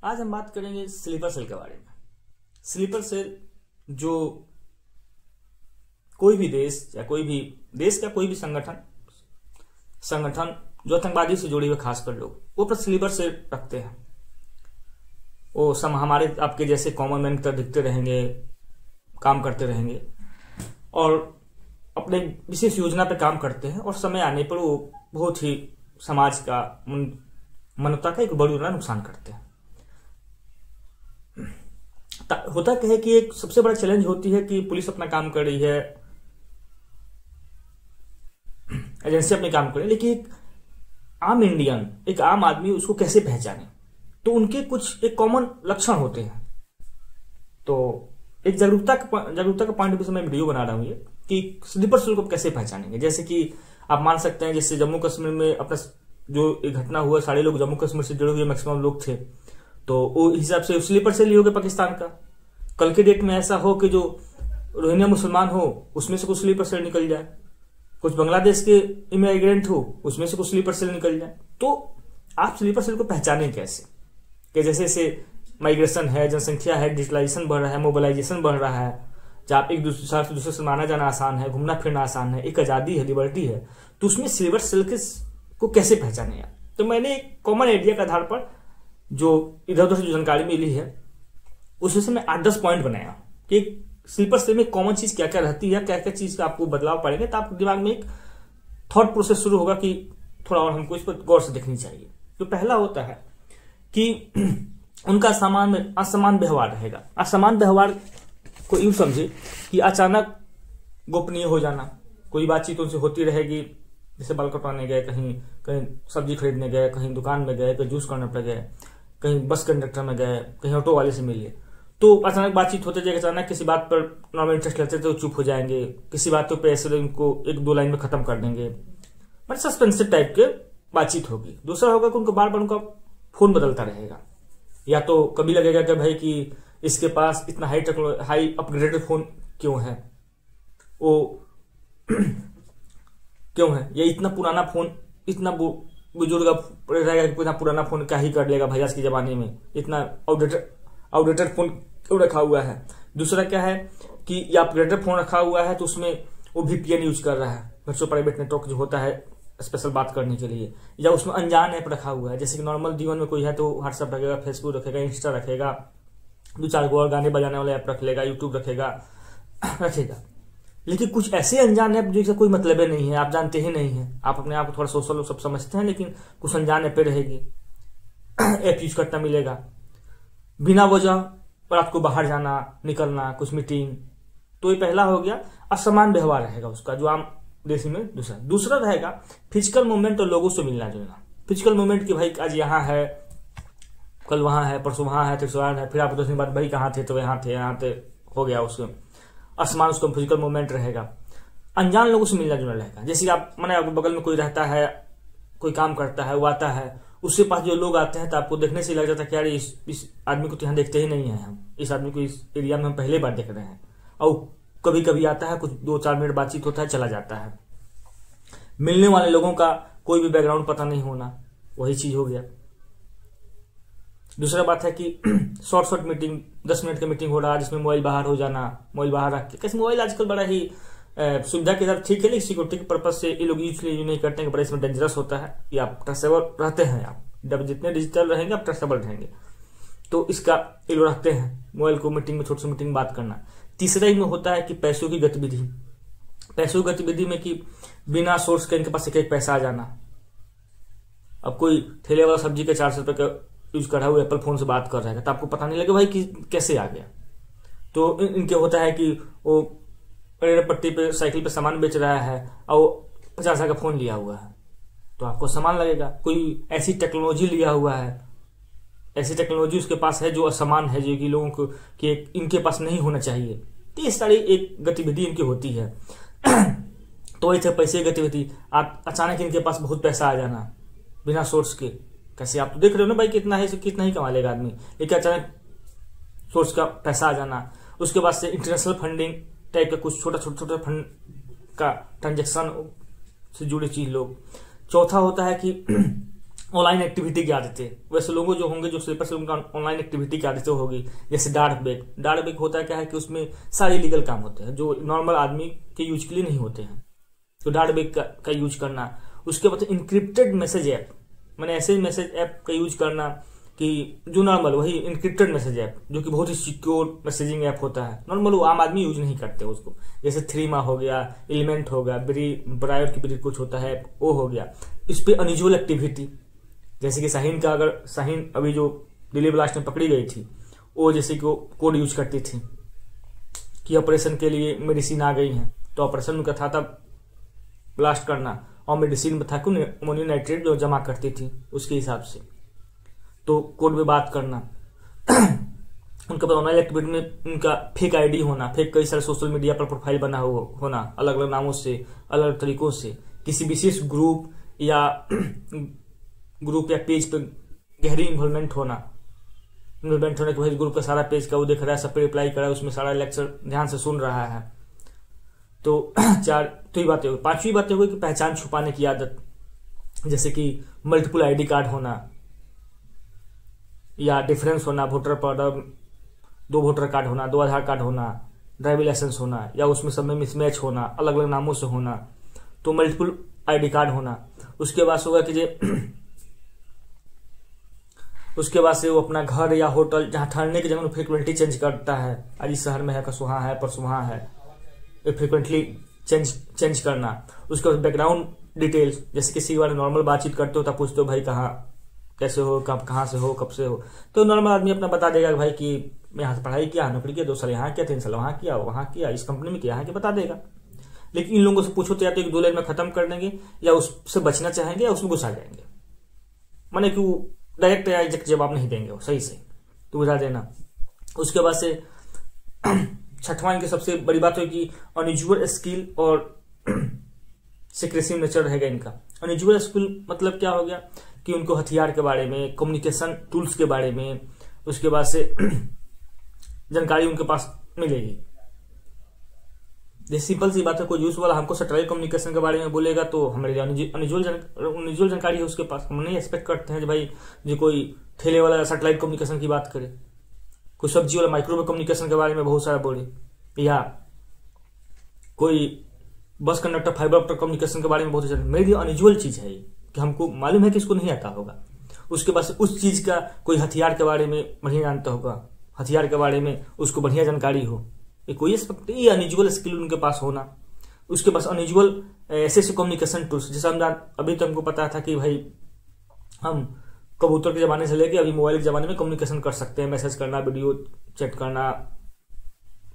आज हम बात करेंगे स्लीपर सेल के बारे में। स्लीपर सेल जो कोई भी देश या कोई भी देश का कोई भी संगठन जो आतंकवादी से जुड़े हुए खासकर लोग वो पर स्लीपर सेल रखते हैं। वो सब हमारे आपके जैसे कॉमन मैन की तरह दिखते रहेंगे, काम करते रहेंगे और अपने विशेष योजना पे काम करते हैं और समय आने पर वो बहुत ही समाज का मानवता का एक बड़ा नुकसान करते हैं। होता क्या है कि एक सबसे बड़ा चैलेंज होती है कि पुलिस अपना काम कर रही है, एजेंसी अपने काम कर रही है, लेकिन एक आम इंडियन, एक आम आदमी उसको कैसे पहचाने। तो उनके कुछ एक कॉमन लक्षण होते हैं। तो एक जागरूकता का पॉइंट ऑफ व्यू से मैं वीडियो बना रहा हूं ये कि स्लीपर सेल को कैसे पहचानेंगे। जैसे कि आप मान सकते हैं जैसे जम्मू कश्मीर में अपना जो एक घटना हुआ, सारे लोग जम्मू कश्मीर से जुड़े हुए मैक्सिमम लोग थे, तो वो हिसाब से स्लीपर सेल ही हो गया पाकिस्तान का। कल के डेट में ऐसा हो कि जो रोहिंग्या मुसलमान हो उसमें से कुछ स्लीपर सेल निकल जाए, कुछ बांग्लादेश के इमिग्रेंट हो उसमें से कुछ स्लीपर सेल निकल जाए। तो आप स्लीपर सेल को पहचानें कैसे कि जैसे जैसे माइग्रेशन है, जनसंख्या है, डिजिटलाइजेशन बढ़ रहा है, मोबाइलाइजेशन बढ़ रहा है, जहाँ एक दूसरे से माना जाना आसान है, घूमना फिरना आसान है, एक आजादी है, लिबर्टी है, तो उसमें स्लीपर सेल को कैसे पहचाने आप। तो मैंने एक कॉमन आइडिया के आधार पर जो इधर उधर से जो जानकारी मिली है उसमें से मैं 8-10 पॉइंट बनाया कि स्लीपर सेल में कॉमन चीज क्या क्या रहती है, क्या क्या चीज का आपको बदलाव पड़ेगा, तो आपके दिमाग में एक थॉट प्रोसेस शुरू होगा कि थोड़ा और हमको इस पर गौर से देखनी चाहिए। तो पहला होता है कि उनका असमान व्यवहार रहेगा। असमान व्यवहार को यूं समझे कि अचानक गोपनीय हो जाना, कोई बातचीत उनसे होती रहेगी, जैसे बाल कटवाने गए, कहीं सब्जी खरीदने गए, कहीं दुकान में गए, कहीं जूस करने पर गए, कहीं बस कंडक्टर में गए, कहीं ऑटो वाले से मिले, तो अचानक बातचीत होते जाएगी। अचानक किसी बात पर नॉर्मल इंटरेस्ट लेते तो चुप हो जाएंगे, किसी बात पे ऐसे उनको 1-2 लाइन में खत्म कर देंगे, मतलब सस्पेंसिव टाइप के बातचीत होगी। दूसरा होगा कि उनको बार बार उनका फोन बदलता रहेगा, या तो कभी लगेगा कि भाई कि इसके पास इतना हाई अपग्रेडेड फोन क्यों है, वो क्यों है, या इतना पुराना फोन, इतना बुजुर्ग रहेगा कि इतना पुराना फोन क्या ही कर लेगा भाई आज के जमाने में, इतना आउटडेटेड फोन क्यों रखा हुआ है। दूसरा क्या है कि या अपग्रेडेड फोन रखा हुआ है तो उसमें वो VPN यूज कर रहा है, वर्चुअल प्राइवेट नेटवर्क जो होता है स्पेशल बात करने के लिए, या उसमें अनजान ऐप रखा हुआ है। जैसे कि नॉर्मल जीवन में कोई है तो व्हाट्सएप रखेगा, फेसबुक रखेगा, इंस्टा रखेगा, 2-4 गो और गाने बजाने वाला ऐप रख लेगा, यूट्यूब रखेगा। लेकिन कुछ ऐसे अनजान ऐप जिसका कोई मतलब नहीं है, आप जानते ही नहीं है, आप अपने आप को थोड़ा सोशल सब समझते हैं, लेकिन कुछ अनजान ऐप रहेगी, ऐप यूज करना मिलेगा। बिना वजह रात को बाहर जाना, निकलना, कुछ मीटिंग, तो ये पहला हो गया। असमान व्यवहार रहेगा उसका जो आम देशी में। दूसरा रहेगा फिजिकल मूवमेंट और लोगों से मिलना जुलना। फिजिकल मूवमेंट की भाई आज यहाँ है, कल वहां है, परसों वहां है, तीसरा है, फिर आप 10 दिन बाद भाई कहाँ थे, तो यहाँ थे हो गया उसको असमान, उसको फिजिकल मूवमेंट रहेगा। अनजान लोगों से मिलना जुलना रहेगा। जैसे आप माने आपके बगल में कोई रहता है, कोई काम करता है, वो आता है, उसके पास जो लोग आते हैं तो आपको देखने से लग जाता है कि यार इस आदमी को तो यहाँ देखते ही नहीं है, हम इस आदमी को इस एरिया में हम पहले बार देख रहे हैं। और कभी कभी आता है, कुछ 2-4 मिनट बातचीत होता है, चला जाता है। मिलने वाले लोगों का कोई भी बैकग्राउंड पता नहीं होना, वही चीज हो गया। दूसरा बात है कि शॉर्ट मीटिंग, 10 मिनट की मीटिंग हो रहा है जिसमें मोबाइल बाहर हो जाना, मोबाइल बाहर रख के, कैसे मोबाइल आजकल बड़ा ही सुविधा के साथ ठीक है, लेकिन सिक्योरिटी के पर्पज से ये लोग यूज नहीं करते हैं, बड़ा इसमें डेंजरस होता है। या आप ट्रस्टेबल रहते हैं, आप जब जितने डिजिटल रहेंगे आप ट्रस्टेबल रहेंगे, तो इसका ये लोग रखते हैं मोबाइल को मीटिंग में, छोटी सी मीटिंग बात करना। तीसरा ही में होता है कि पैसों की गतिविधि। पैसों की गतिविधि में कि बिना सोर्स के इनके पास एक पैसा आ जाना। अब कोई ठेले वाला सब्जी के 400 रुपए का यूज कर रहा है, वो एप्पल फोन से बात कर रहा है, तो आपको पता नहीं लगे भाई कि कैसे आ गया। तो इनके होता है कि वो पट्टी पे साइकिल पे सामान बेच रहा है और 50 का फोन लिया हुआ है, तो आपको सामान लगेगा। कोई ऐसी टेक्नोलॉजी लिया हुआ है, ऐसी टेक्नोलॉजी उसके पास है जो असमान है, जो कि लोगों को कि इनके पास नहीं होना चाहिए। तो ये सारी एक गतिविधि इनकी होती है। तो ये पैसे की गतिविधि, आप अचानक इनके पास बहुत पैसा आ जाना बिना सोर्स के। कैसे आप तो देख रहे हो ना भाई कितना है, कितना ही कमा लेगा आदमी, लेकिन अचानक सोर्स का पैसा आ जाना। उसके बाद से इंटरनेशनल फंडिंग टाइप का कुछ छोटा फंड का ट्रांजेक्शन से जुड़ी चीज लोग। चौथा होता है कि ऑनलाइन एक्टिविटी की आदतें, वैसे लोगों जो होंगे जो स्लीपर सेल उनका ऑनलाइन एक्टिविटी की आदतें होगी, जैसे डार्क वेब। डार्क वेब होता है क्या है कि उसमें सारे लीगल काम होते हैं जो नॉर्मल आदमी के यूज के लिए नहीं होते हैं, तो डार्क वेब का यूज करना। उसके बाद इंक्रिप्टेड मैसेज ऐप, मैंने ऐसे मैसेज ऐप का यूज करना कि जो नॉर्मल वही इंक्रिप्टेड मैसेज ऐप जो कि बहुत ही सिक्योर मैसेजिंग ऐप होता है, नॉर्मल वो आम आदमी यूज नहीं करते उसको, जैसे थ्रीमा हो गया, एलिमेंट हो गया, ब्रायर की कुछ होता है वो हो गया। इस पे अनयूजुअल एक्टिविटी, जैसे कि शाहीन अभी जो दिल्ली ब्लास्ट में पकड़ी गई थी, वो जैसे कि वो कोड यूज करती थी कि ऑपरेशन के लिए मेडिसिन आ गई है, तो ऑपरेशन उनका था ब्लास्ट करना, और मेडिसिन में था कि अमोनियम नाइट्रेट जो जमा करती थी उसके हिसाब से, तो कोड में बात करना। उनके पास ऑनलाइन एक्टिविटी में उनका फेक आईडी होना, फेक कई सारे सोशल मीडिया पर प्रोफाइल बना होना अलग अलग नामों से, अलग अलग तरीकों से, किसी विशेष ग्रुप या पेज पे गहरी इन्वॉल्वमेंट होना कि भाई ग्रुप का सारा पेज का वो देख रहा है, सब पे रिप्लाई कर रहा है, उसमें सारा लेक्चर ध्यान से सुन रहा है। तो ये बातें हो गई। पांचवी बातें हो गई कि पहचान छुपाने की आदत, जैसे कि मल्टीपल आईडी कार्ड होना या डिफरेंस होना, वोटर पर 2 वोटर कार्ड होना, 2 आधार कार्ड होना, ड्राइविंग लाइसेंस होना, या उसमें सब में मिसमैच होना, अलग अलग नामों से होना, तो मल्टीपल आईडी कार्ड होना। उसके बाद होगा कि उसके बाद से वो अपना घर या होटल जहां ठहरने की जगह फ्रिक्वेंटली चेंज करता है, आज इस शहर में है, कल वहां है, परसों वहां है, फ्रिक्वेंटली चेंज करना। उसके बाद बैकग्राउंड डिटेल्स, जैसे किसी के बारे में नॉर्मल बातचीत करते हो तब पूछते हो भाई कैसे हो, कहाँ से हो, कब से हो, तो नॉर्मल आदमी अपना बता देगा भाई कि मैं यहाँ से पढ़ाई किया, नौकरी किया, 2 साल यहाँ किया, 3 साल वहां किया, वहां किया, इस कंपनी में किया, यहाँ के बता देगा। लेकिन इन लोगों से पूछो तो या तो 1-2 लाइन में खत्म कर देंगे, या उससे बचना चाहेंगे, या उसमें घुसा जाएंगे, माने कि वो डायरेक्ट या एग्जैक्ट जवाब नहीं देंगे वो सही से, तो बुझा देना। उसके बाद से छठवां इनकी सबसे बड़ी बात है कि अनयूजुअल स्किल और सीक्रेसी नेचर रहेगा इनका। अनयूजुअल स्किल मतलब क्या हो गया कि उनको हथियार के बारे में, कम्युनिकेशन टूल्स के बारे में, उसके बाद से जानकारी उनके पास मिलेगी। जैसे सिंपल सी बात है, कोई यूज वाला हमको सैटेलाइट कम्युनिकेशन के बारे में बोलेगा तो हमारे लिए अनयूजुअल जानकारी है उसके पास, हम नहीं एक्सपेक्ट करते हैं भाई जो कोई ठेले वाला सैटेलाइट कम्युनिकेशन की बात करे, कोई सब्जी वाला माइक्रोवेव कम्युनिकेशन के बारे में बहुत सारा बोले, या कोई bus conductor fibre optic communication के बारे में बहुत सारा। मेरी अनयूजुअल चीज है ये कि हमको मालूम है कि इसको नहीं आता होगा। उसके बाद उस चीज का कोई हथियार के बारे में बढ़िया जानता होगा, हथियार के बारे में उसको बढ़िया जानकारी हो, कोई ये अनयूजुअल स्किल उनके पास होना। उसके पास अनयूजुअल ऐसे कम्युनिकेशन टूल्स, जैसे हम अभी तो हमको पता था कि भाई हम कबूतर के जमाने से लेके अभी मोबाइल के जमाने में कम्युनिकेशन कर सकते हैं, मैसेज करना, वीडियो चैट करना,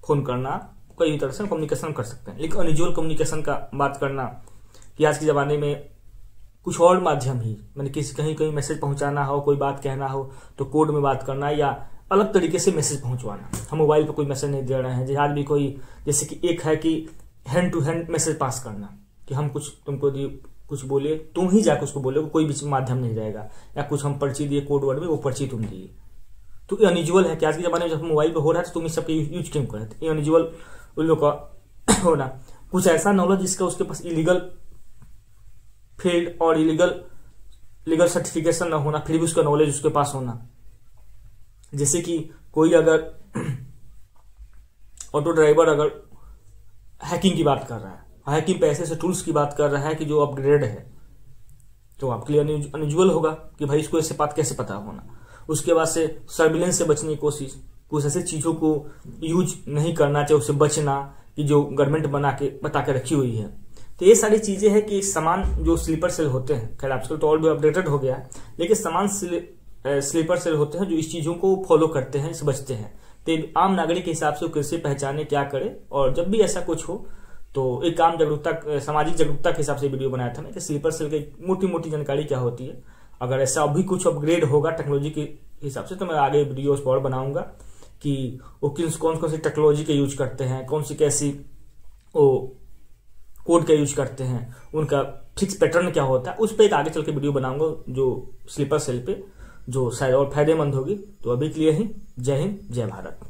फोन करना, कई तरह से कम्युनिकेशन कर सकते हैं। लेकिन अनयूजुअल कम्युनिकेशन का बात करना कि आज के जमाने में कुछ और माध्यम ही, मैंने कहीं मैसेज पहुंचाना हो, कोई बात कहना हो तो कोड में बात करना, या अलग तरीके से मैसेज पहुंचवाना। हम मोबाइल पर कोई मैसेज नहीं दे रहे हैं, आज भी कोई, जैसे कि एक है कि hand to hand message pass करना, कि हम तुमको कुछ बोले, तुम ही जाकर उसको बोले, कोई बीच में माध्यम नहीं रहेगा, या कुछ हम पर्ची दिए कोड वर्ड में, वो पर्ची तुम दिए, तो ये अनयूजुअल है कि आज के जमाने में जब मोबाइल पे हो रहा है तो तुम इस सबके यूज क्यों कर रहे थे। ये अनयूजुअल उन लोग का होना। कुछ ऐसा नॉलेज जिसका उसके पास इलीगल फील्ड और लीगल सर्टिफिकेशन ना होना, फिर भी उसका नॉलेज उसके पास होना। जैसे कि कोई अगर ऑटो ड्राइवर अगर हैकिंग की बात कर रहा है, हैकिंग पे ऐसे टूल्स की बात कर रहा है कि जो अपग्रेड है, तो आपके लिए अनयूजुअल होगा कि भाई इसको ऐसे बात कैसे पता होना। उसके बाद से सर्विलेंस से बचने की कोशिश, कुछ ऐसे चीजों को यूज नहीं करना चाहिए, उससे बचना कि जो गवर्नमेंट बता के रखी हुई है। तो ये सारी चीजें हैं कि सामान जो स्लीपर सेल होते हैं, खैर आजकल तो और भी अपडेटेड हो गया है, लेकिन सामान स्लीपर सेल होते हैं जो इस चीजों को फॉलो करते हैं, इससे बचते हैं। तो आम नागरिक के हिसाब से कैसे पहचाने, क्या करे, और जब भी ऐसा कुछ हो तो एक आम जागरूकता, सामाजिक जागरूकता के हिसाब से वीडियो बनाया था मैं कि स्लीपर सेल की मोटी मोटी जानकारी क्या होती है। अगर ऐसा अभी कुछ अपग्रेड होगा टेक्नोलॉजी के हिसाब से तो मैं आगे वीडियोस और बनाऊंगा कि वो कौन कौन सी टेक्नोलॉजी के यूज करते हैं, कौन सी कैसी वो कोड का यूज करते हैं, उनका फिक्स पैटर्न क्या होता है, उस पर एक आगे चल के वीडियो बनाऊंगा जो स्लीपर सेल पे, जो शायद और फायदेमंद होगी। तो अभी के लिए ही जय हिंद, जय भारत।